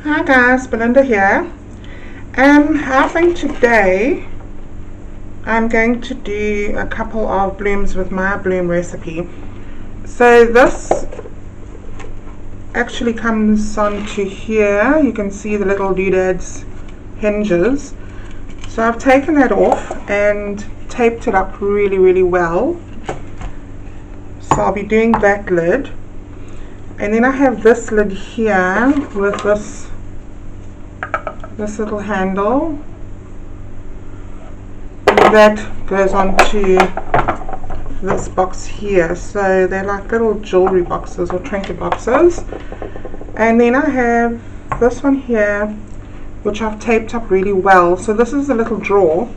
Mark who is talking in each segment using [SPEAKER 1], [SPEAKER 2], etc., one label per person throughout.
[SPEAKER 1] Hi guys, Belinda here. I think today I'm going to do a couple of blooms with my bloom recipe. So this actually comes onto here. You can see the little doodads hinges. So I've taken that off and taped it up really well. So I'll be doing that lid. And then I have this lid here with this little handle that goes onto this box here. So they're like little jewelry boxes or trinket boxes. And then I have this one here which I've taped up really well. So this is a little drawer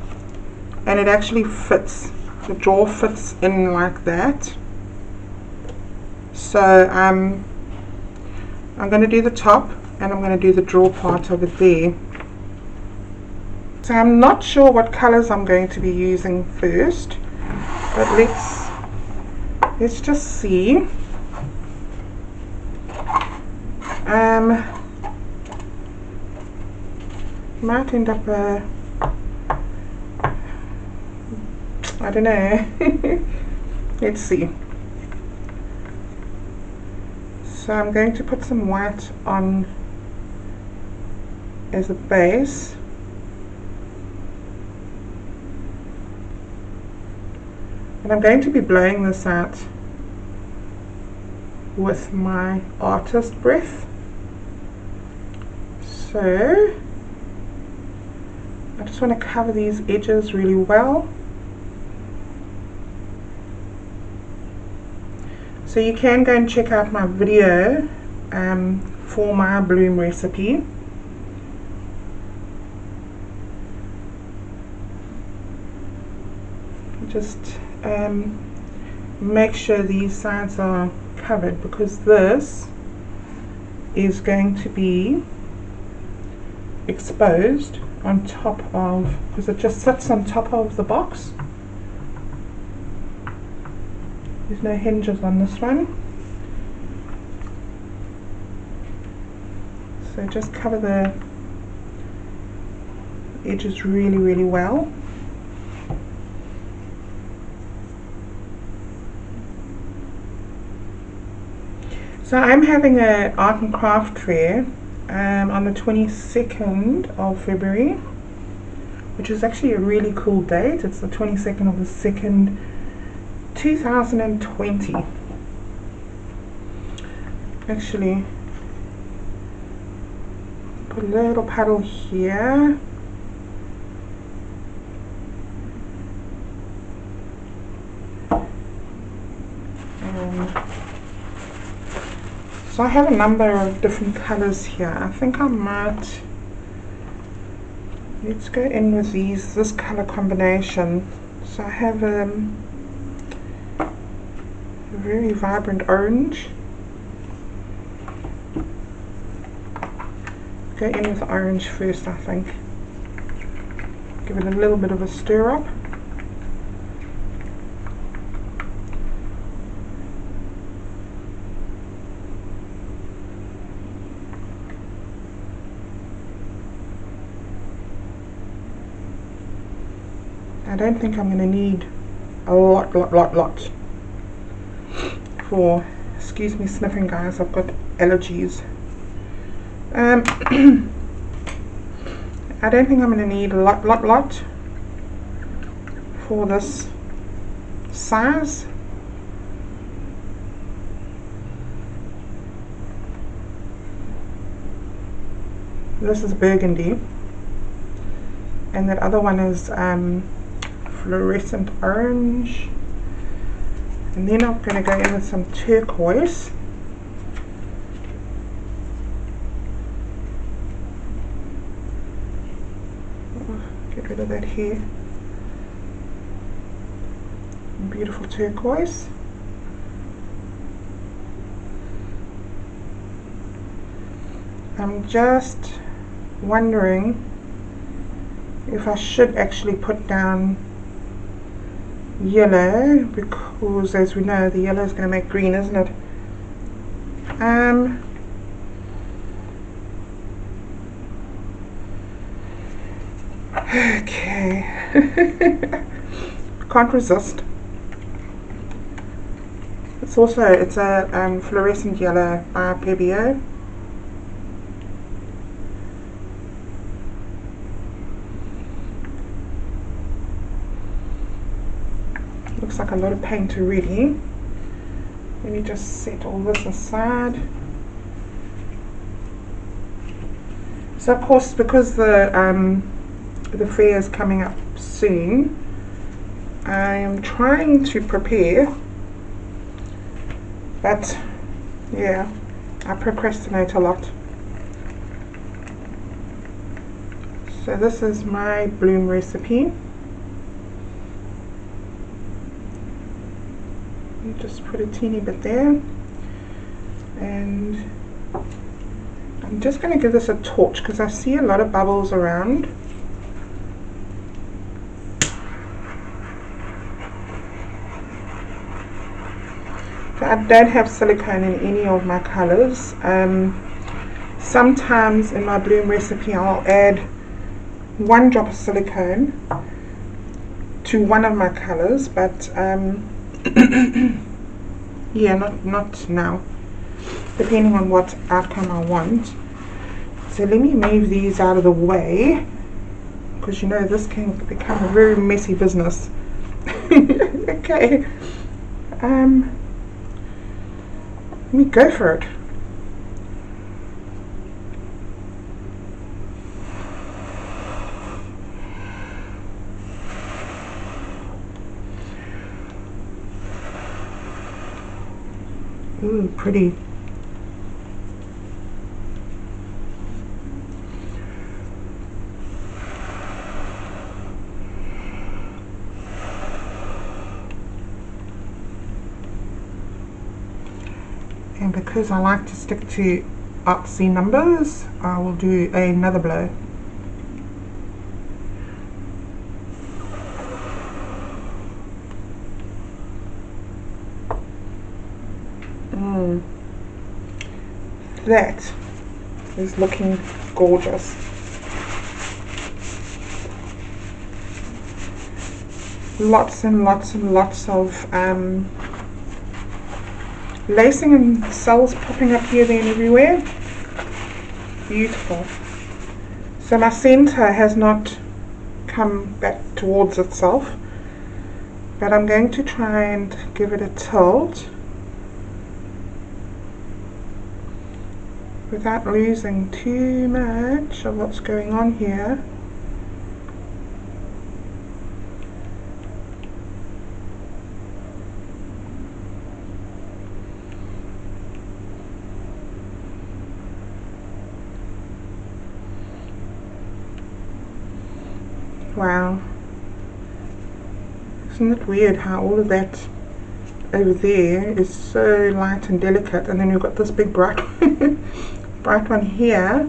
[SPEAKER 1] and it actually fits. The drawer fits in like that. So I'm going to do the top and I'm going to do the drawer part of it there. So I'm not sure what colors I'm going to be using first, but let's just see. Might end up I don't know. Let's see. So I'm going to put some white on as a base. And I'm going to be blowing this out with my artist breath. So I just want to cover these edges really well. So you can go and check out my video for my bloom recipe. Just make sure these sides are covered, because this is going to be exposed on top of, because it just sits on top of the box. There's no hinges on this one. So just cover the edges really well. So I'm having an art and craft fair on the 22nd of February, which is actually a really cool date. It's the 22nd of the 2nd, 2020. Actually, put a little puddle here. So I have a number of different colors here. I think I might, let's go in with this color combination. So I have a very vibrant orange. Go in with orange first, I think. Give it a little bit of a stir up. I don't think I'm going to need a lot for, excuse me sniffing guys, I've got allergies. I don't think I'm going to need a lot for this size. This is burgundy and that other one is fluorescent orange, and then I'm going to go in with some turquoise. Get rid of that here. Beautiful turquoise. I'm just wondering if I should actually put down yellow, because as we know the yellow is going to make green, isn't it? Okay. Can't resist. It's a fluorescent yellow by B.A.D. Looks like a lot of paint already. Let me just set all this aside. So of course, because the fair is coming up soon, I am trying to prepare, but yeah, I procrastinate a lot. So this is my bloom recipe. You just put a teeny bit there, and I'm just going to give this a torch because I see a lot of bubbles around. So I don't have silicone in any of my colors. Sometimes in my bloom recipe I'll add 1 drop of silicone to one of my colors, but yeah, not now, depending on what outcome I want. So let me move these out of the way, because you know this can become a very messy business. Okay, let me go for it. Ooh, pretty. And because I like to stick to artsy numbers, I will do another blow. That is looking gorgeous. Lots and lots and lots of lacing and cells popping up here, there and everywhere. Beautiful. So my center has not come back towards itself, but I'm going to try and give it a tilt without losing too much of what's going on here. Wow, isn't it weird how all of that over there is so light and delicate, and then you've got this big bright bright one here.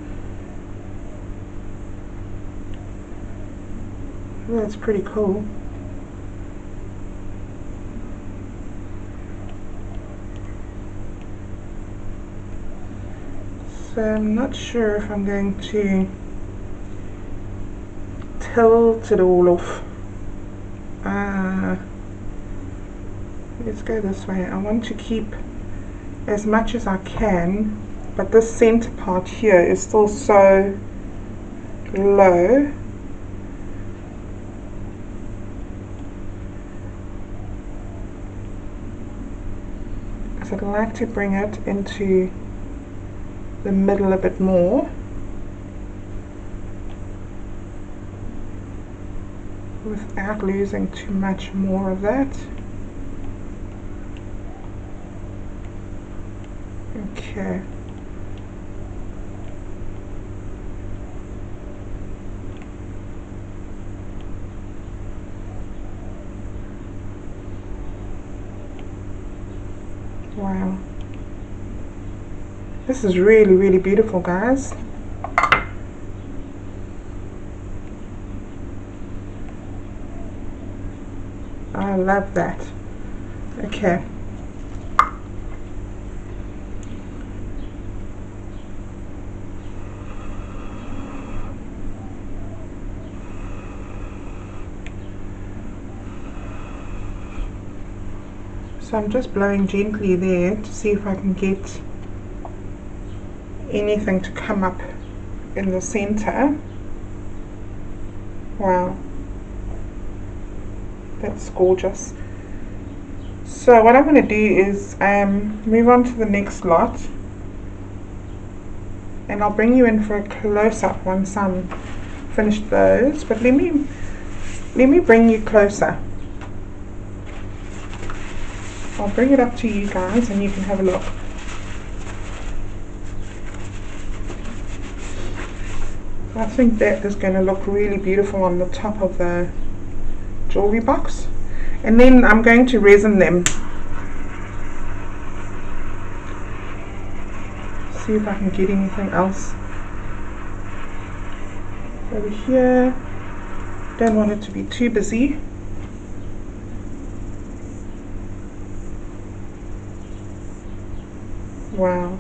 [SPEAKER 1] That's pretty cool. So I'm not sure if I'm going to tilt it all off. Let's go this way. I want to keep as much as I can, but this center part here is still so low. So I'd like to bring it into the middle a bit more. Without losing too much more of that. Okay. Wow. This is really, really beautiful, guys. I love that. Okay. So I'm just blowing gently there to see if I can get anything to come up in the center. Wow, that's gorgeous. So what I'm going to do is move on to the next lot, and I'll bring you in for a close-up once I'm finished those. But let me bring you closer. I'll bring it up to you guys and you can have a look. I think that is going to look really beautiful on the top of the jewelry box. And then I'm going to resin them. See if I can get anything else over here. Don't want it to be too busy. Wow,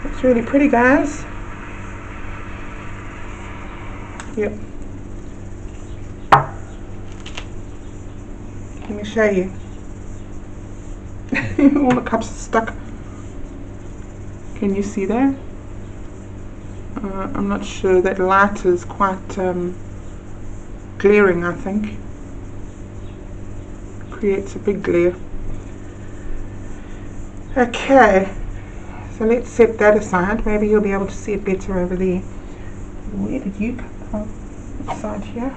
[SPEAKER 1] it's really pretty, guys. Yep. Let me show you. All the cups are stuck. Can you see that? I'm not sure. That light is quite glaring, I think. Creates a big glare. Okay, so let's set that aside. Maybe you'll be able to see it better over there. Where did you come from? This side here.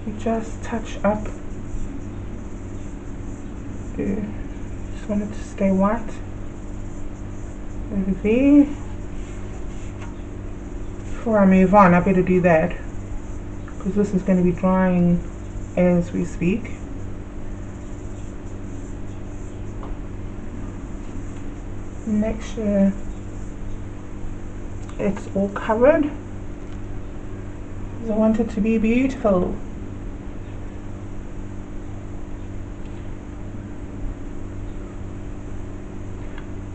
[SPEAKER 1] You just touch up. Just want it to stay white. Over there. Before I move on, I better do that, because this is going to be drying as we speak. Make sure it's all covered, because I want it to be beautiful.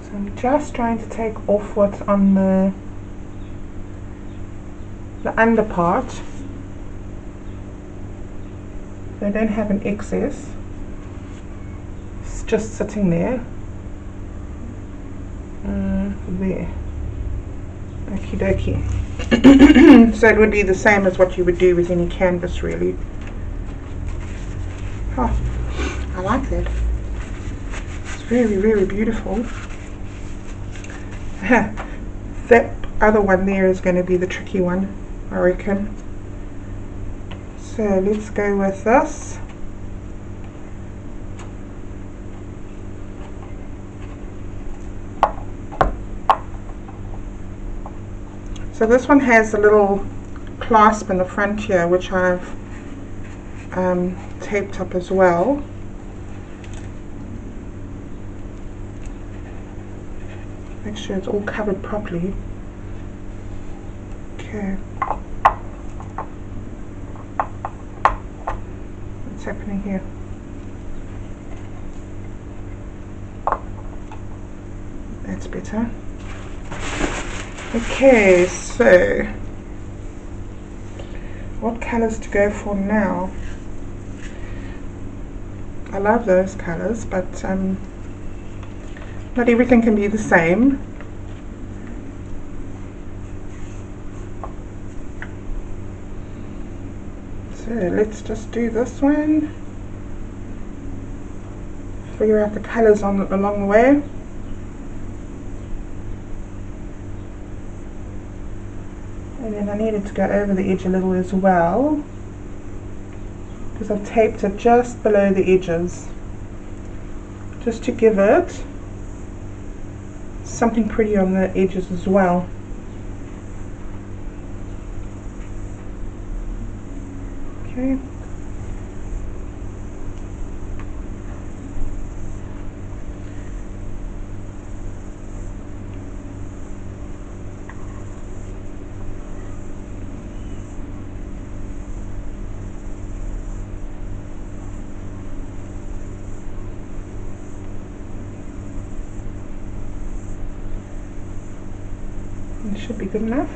[SPEAKER 1] So I'm just trying to take off what's on the under part. I don't have an excess. It's just sitting there. There. Okie dokie. So it would be the same as what you would do with any canvas, really. Oh, I like that. It's very, very beautiful. That other one there is going to be the tricky one, I reckon. So let's go with this. So this one has a little clasp in the front here, which I've taped up as well. Make sure it's all covered properly. Okay. What's happening here? That's better. Okay, so what colors to go for now? I love those colors, but not everything can be the same. So let's just do this one. Figure out the colors along the way. And then I needed to go over the edge a little as well, because I've taped it just below the edges, just to give it something pretty on the edges as well. Okay. It should be good enough.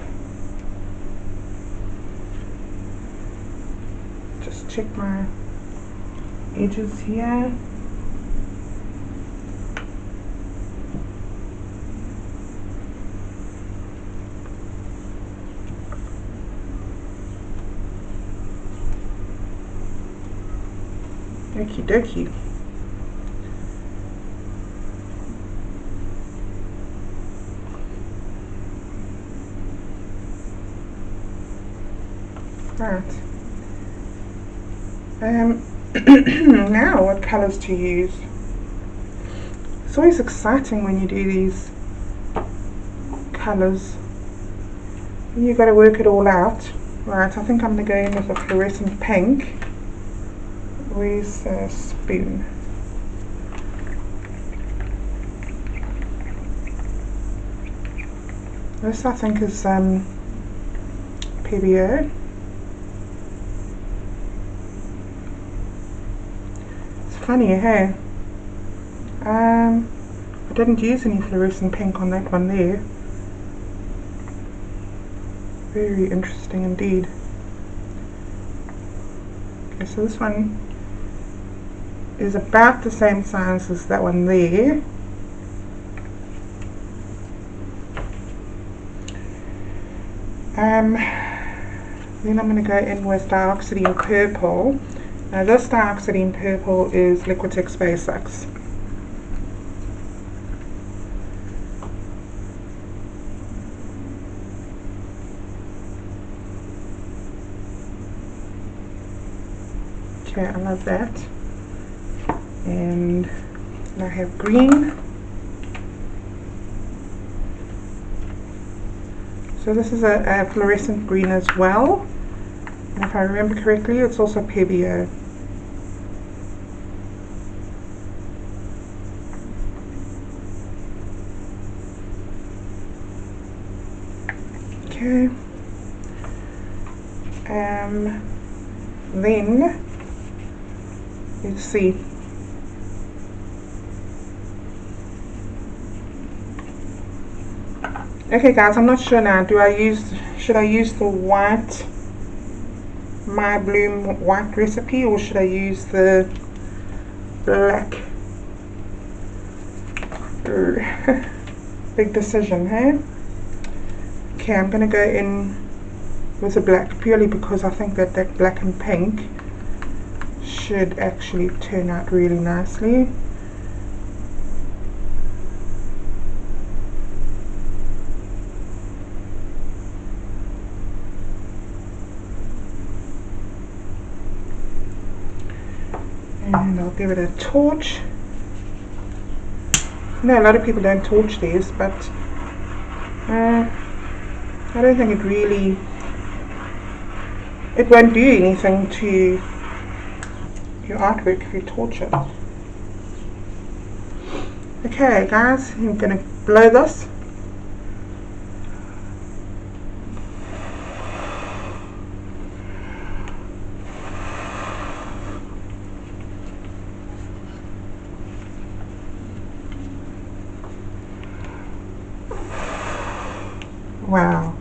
[SPEAKER 1] check my edges here. Okie dokie. Right. Now what colours to use? It's always exciting when you do these colours. You've got to work it all out. Right, I think I'm going to go in with a fluorescent pink. Where's the spoon? This I think is B.A.D. It's funny, hey? I didn't use any fluorescent pink on that one there. Very interesting indeed. Okay, so this one is about the same size as that one there. Then I'm going to go in with dioxazine purple. Now this dioxazine purple is Liquitex Basics. Okay, I love that. And I have green. So this is a fluorescent green as well. And if I remember correctly, it's also B.A.D. Okay. Then let's see. Okay guys, I'm not sure now. Should I use the white My Bloom white recipe, or should I use the black? Big decision, hey? Okay, I'm gonna go in with the black purely because I think that black and pink should actually turn out really nicely. And I'll give it a torch. No, a lot of people don't torch these, but I don't think it won't do anything to your artwork if you torch it. Okay guys, I'm going to blow this. Wow.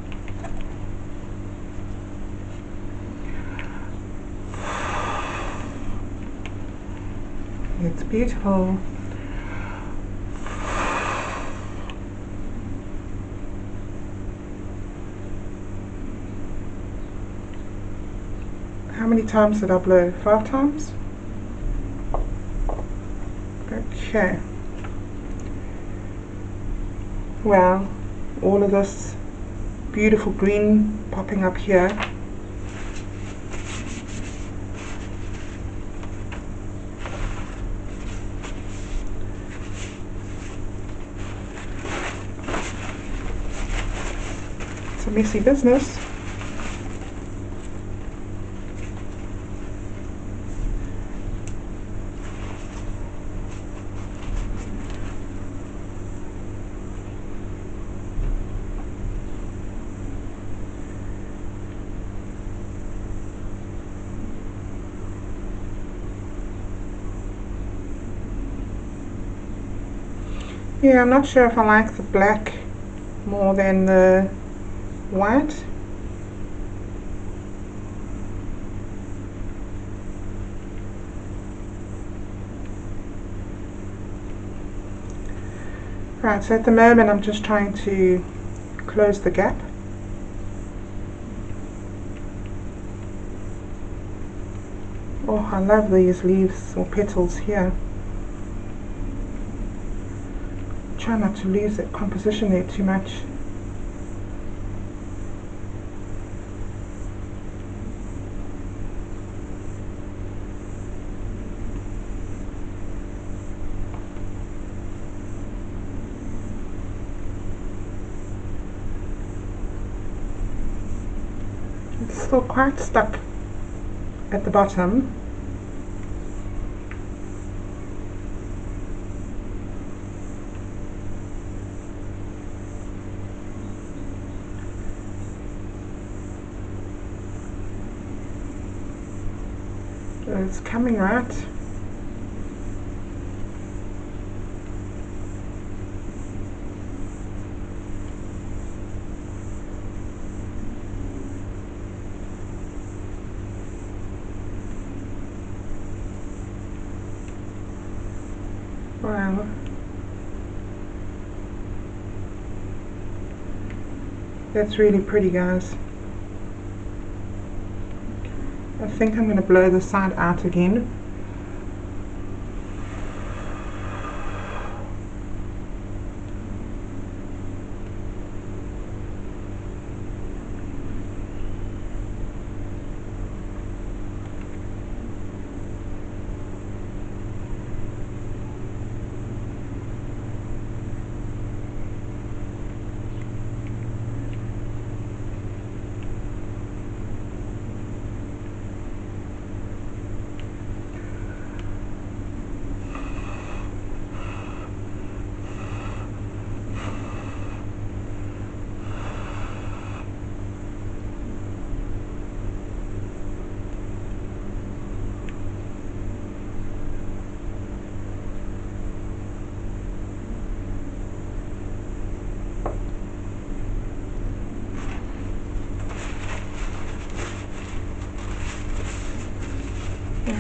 [SPEAKER 1] It's beautiful. How many times did I blow? 5 times? Okay. Wow. All of this beautiful green popping up here. It's a messy business. Yeah, I'm not sure if I like the black more than the white. Right, so at the moment I'm just trying to close the gap. Oh, I love these leaves or petals here. Try not to lose that composition there too much. It's still quite stuck at the bottom. It's coming right. Wow. That's really pretty, guys. I think I'm going to blow the side out again.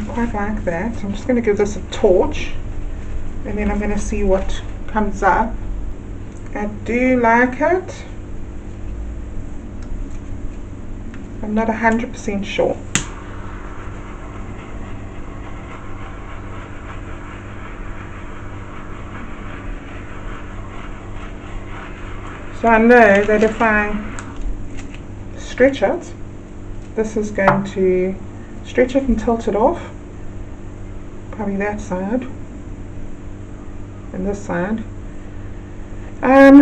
[SPEAKER 1] Quite like that. I'm just going to give this a torch and then I'm going to see what comes up. I do like it. I'm not 100% sure. So I know that if I stretch it, this is going to stretch it and tilt it off. Probably that side and this side. I'm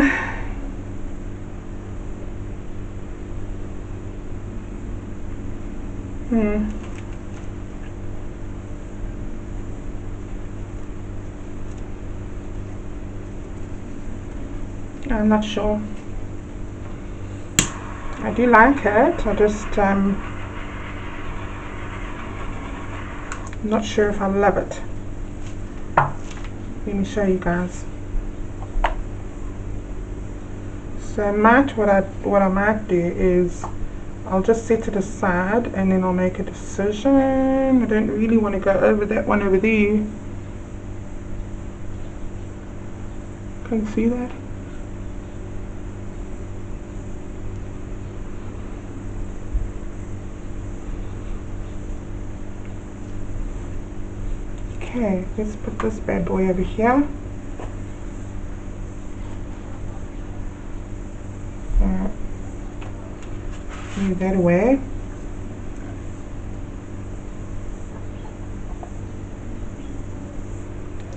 [SPEAKER 1] not sure. I do like it. I just not sure if I love it. Let me show you guys. So what I might do is I'll just set it aside and then I'll make a decision. I don't really want to go over that one over there. Can you see that? Okay, let's put this bad boy over here. Move that away.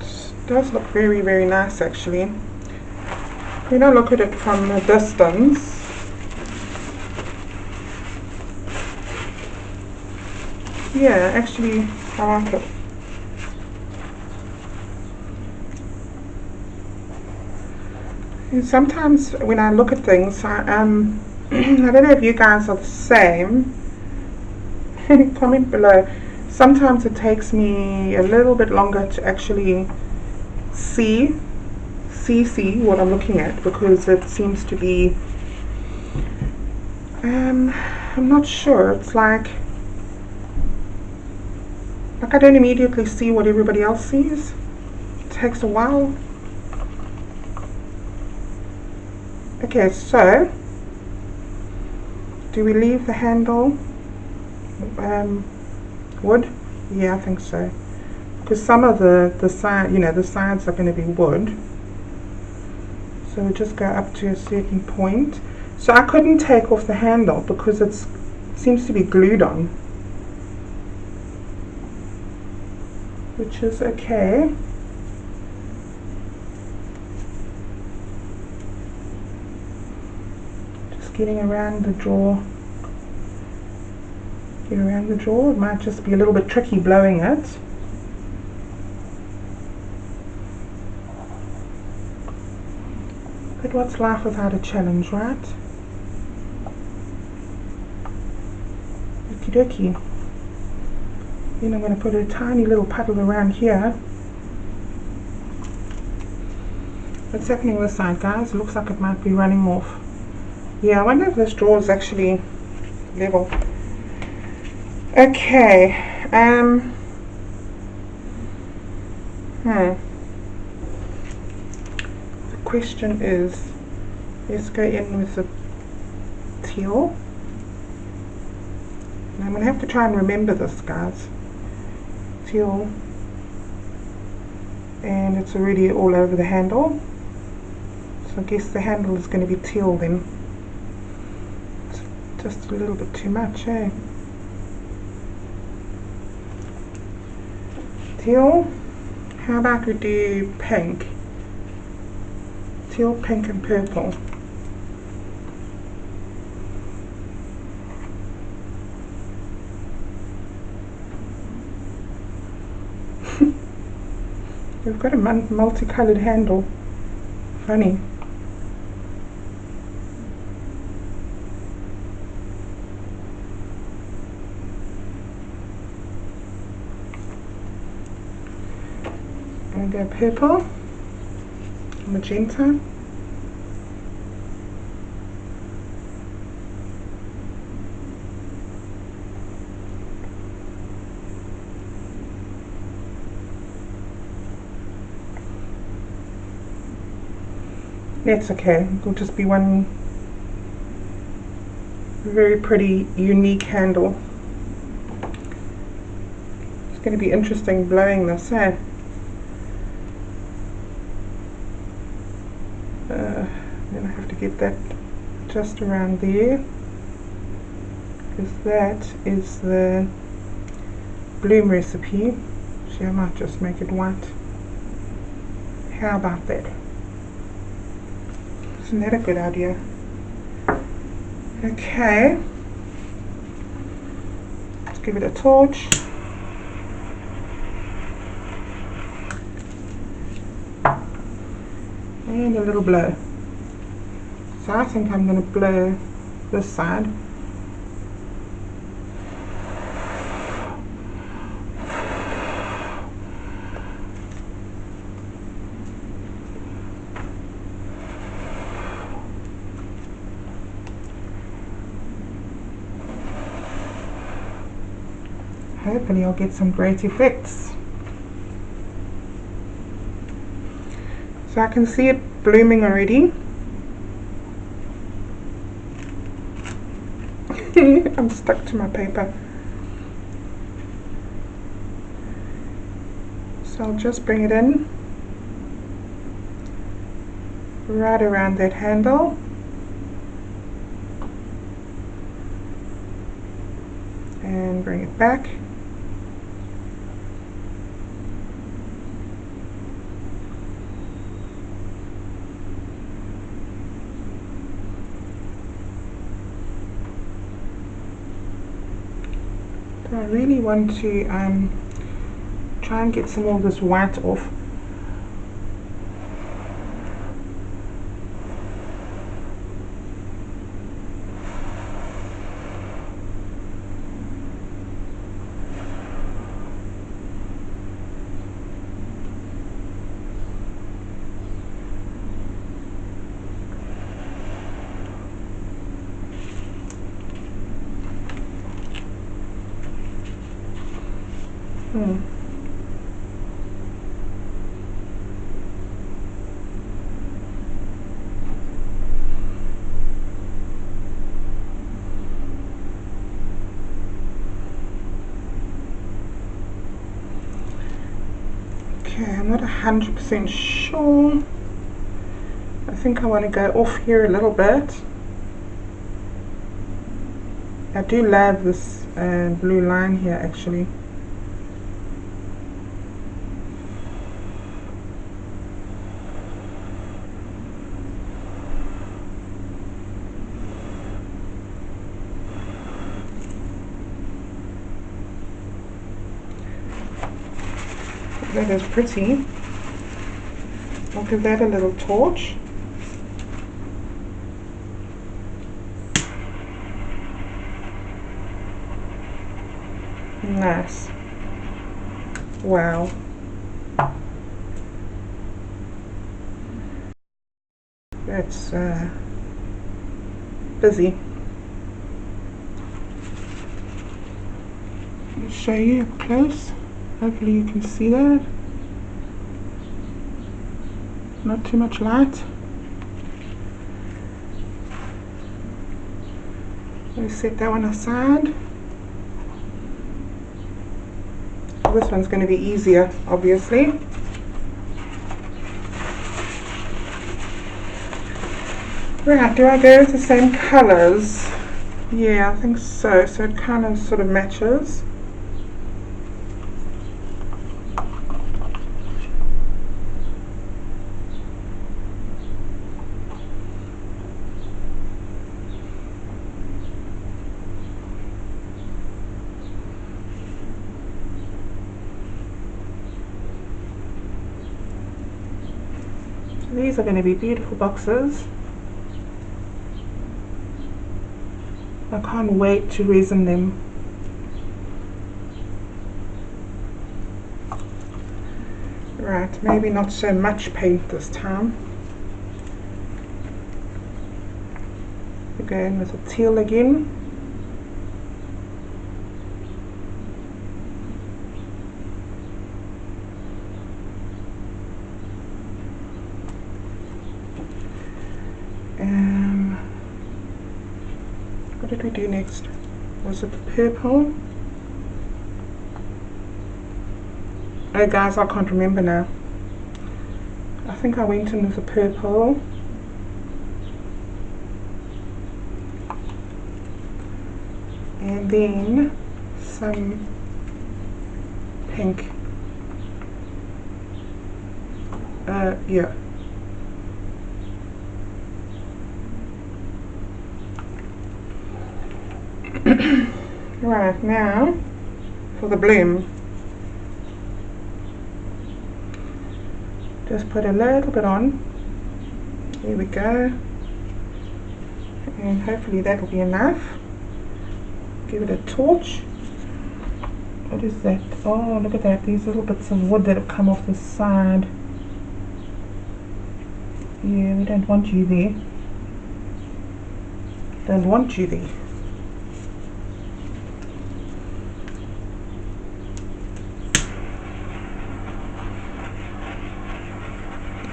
[SPEAKER 1] It does look very, very nice actually. When I look at it from a distance, yeah, actually I like it. And sometimes when I look at things, I don't know if you guys are the same. Comment below. Sometimes it takes me a little bit longer to actually see what I'm looking at, because it seems to be I'm not sure, it's like I don't immediately see what everybody else sees. It takes a while. Okay, so do we leave the handle wood? Yeah, I think so. Because some of the side, you know, the sides are going to be wood. So we'll just go up to a certain point. So I couldn't take off the handle because it seems to be glued on, which is okay. Just getting around the jaw. Get around the jaw. It might just be a little bit tricky blowing it. But what's life without a challenge, right? Okie dokie. Then I'm going to put a tiny little puddle around here. What's happening this side, guys? It looks like it might be running off. Yeah, I wonder if this drawer is actually level. Okay. The question is, let's go in with the teal. And I'm going to have to try and remember this, guys. Teal. And it's already all over the handle. So I guess the handle is going to be teal then. It's just a little bit too much, eh? Teal. How about we do pink? Teal, pink and purple. We've got a multicolored handle. Funny. I'm going to go purple, magenta. That's okay, it'll just be one very pretty, unique handle. It's going to be interesting blowing this, eh? Then I have to get that just around there, because that is the bloom recipe. So I might just make it white. How about that? Isn't that a good idea? Okay. Let's give it a torch. And a little blow. So I think I'm going to blow this side. Hopefully I'll get some great effects. So I can see it blooming already. I'm stuck to my paper. So I'll just bring it in right around that handle. And bring it back. I really want to try and get some more of this white off. not 100% sure. I think I want to go off here a little bit. I do love this blue line here actually. That is pretty. I'll give that a little torch. Nice. Wow. That's busy. Let me show you up close. Hopefully you can see that. Not too much light. Let's set that one aside. This one's going to be easier, obviously. Right, do I go with the same colours? Yeah, I think so. So it kind of sort of matches. These are going to be beautiful boxes. I can't wait to resin them. Right, maybe not so much paint this time. We're going with a teal again. What did we do next? Was it the purple? Oh guys, I can't remember now. I think I went in with the purple. And then some pink. Yeah. Right, now for the bloom. Just put a little bit on. Here we go. And hopefully that will be enough. Give it a torch. What is that? Oh, look at that. These little bits of wood that have come off the side. Yeah, we don't want you there. Don't want you there.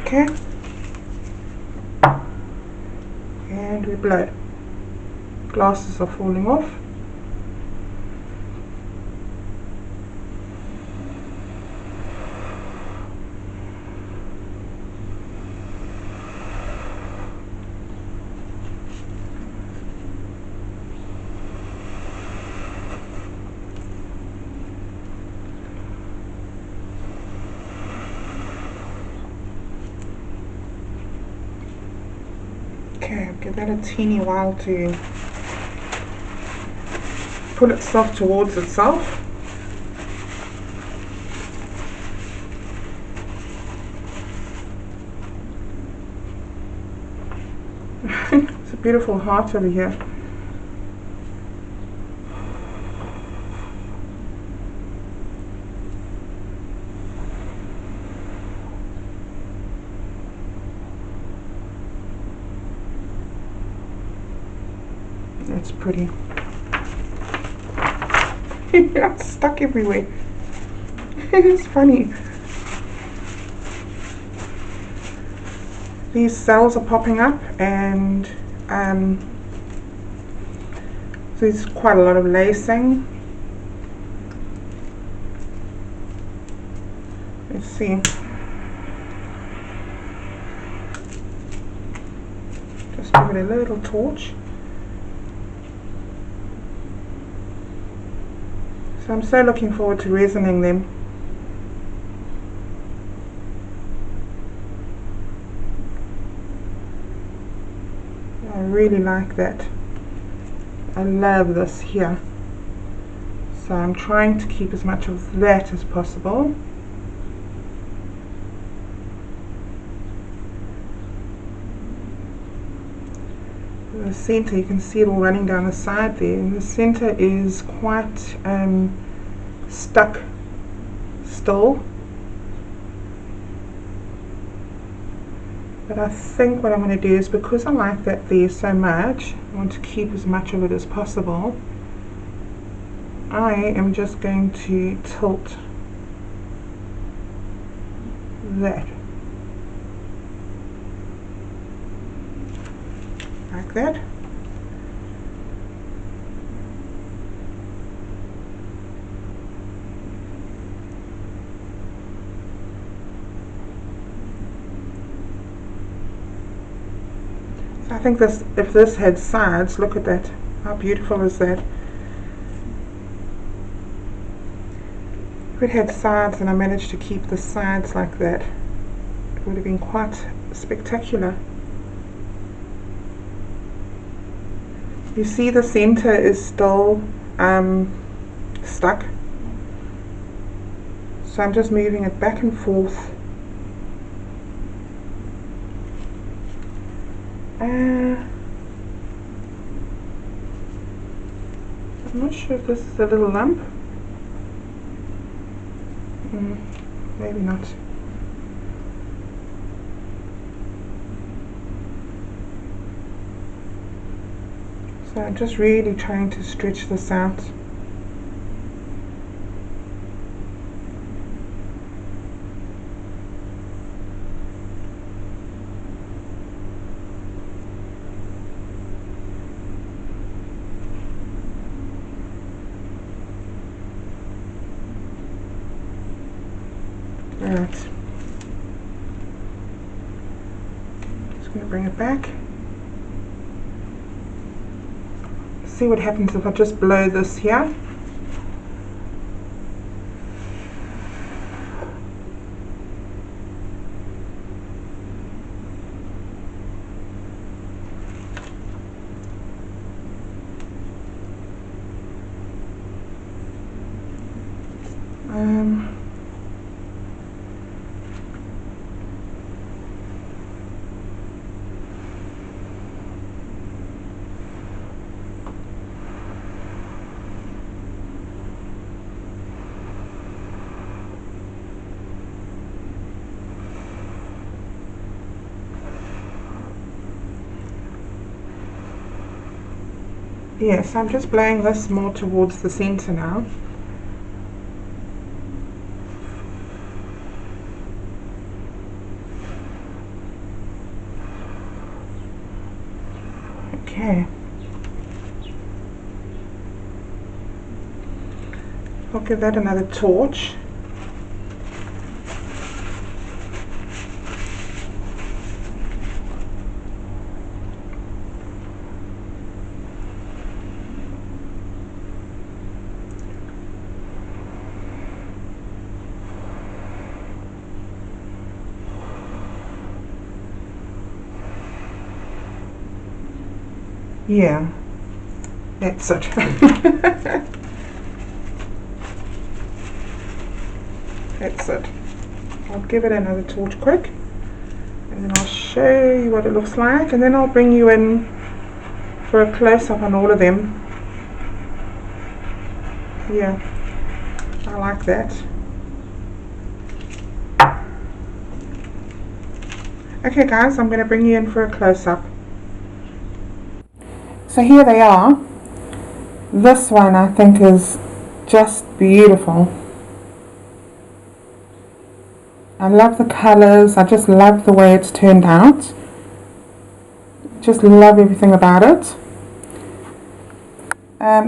[SPEAKER 1] Okay, and we blow. Glasses are falling off. Okay, I'll give that a teeny while to pull itself towards itself. It's a beautiful heart over here. It's pretty. It's stuck everywhere. It's funny. These cells are popping up, and there's quite a lot of lacing. Let's see. it a little torch. So I'm so looking forward to resining them. I really like that. I love this here. So I'm trying to keep as much of that as possible. The center, you can see it all running down the side there, and the center is quite stuck still. But I think what I'm going to do is, because I like that there so much, I want to keep as much of it as possible. I am just going to tilt that like that. So I think this, if this had sides, look at that. How beautiful is that? If it had sides and I managed to keep the sides like that, it would have been quite spectacular. You see the center is still stuck, so I'm just moving it back and forth. I'm not sure if this is a little lump. Maybe not. So I'm just really trying to stretch this out. Right. Just going to bring it back. See what happens if I just blow this here. Yes, I'm just blowing this more towards the center now. Okay. I'll give that another torch. Yeah, that's it. That's it. I'll give it another torch quick, and then I'll show you what it looks like, and then I'll bring you in for a close-up on all of them. Yeah, I like that. Okay guys, I'm going to bring you in for a close-up. So here they are. This one I think is just beautiful. I love the colours, I just love the way it's turned out. Just love everything about it.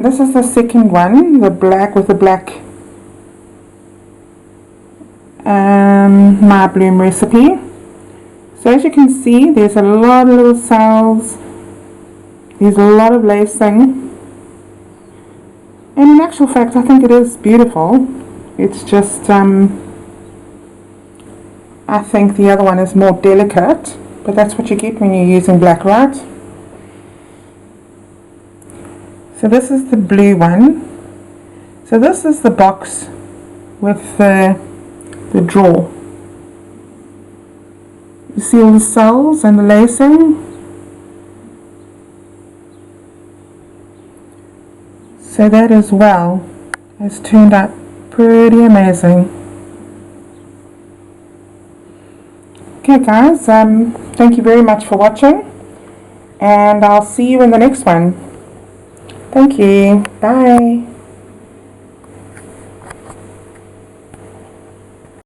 [SPEAKER 1] This is the second one, the black with the black My Bloom recipe. So as you can see, there's a lot of little cells There's a lot of lacing, and in actual fact I think it is beautiful. It's just I think the other one is more delicate, but that's what you get when you're using black, right? So this is the blue one. So this is the box with the drawer. You see all the cells and the lacing? So that as well has turned out pretty amazing. Okay guys, thank you very much for watching, and I'll see you in the next one. Thank you. Bye.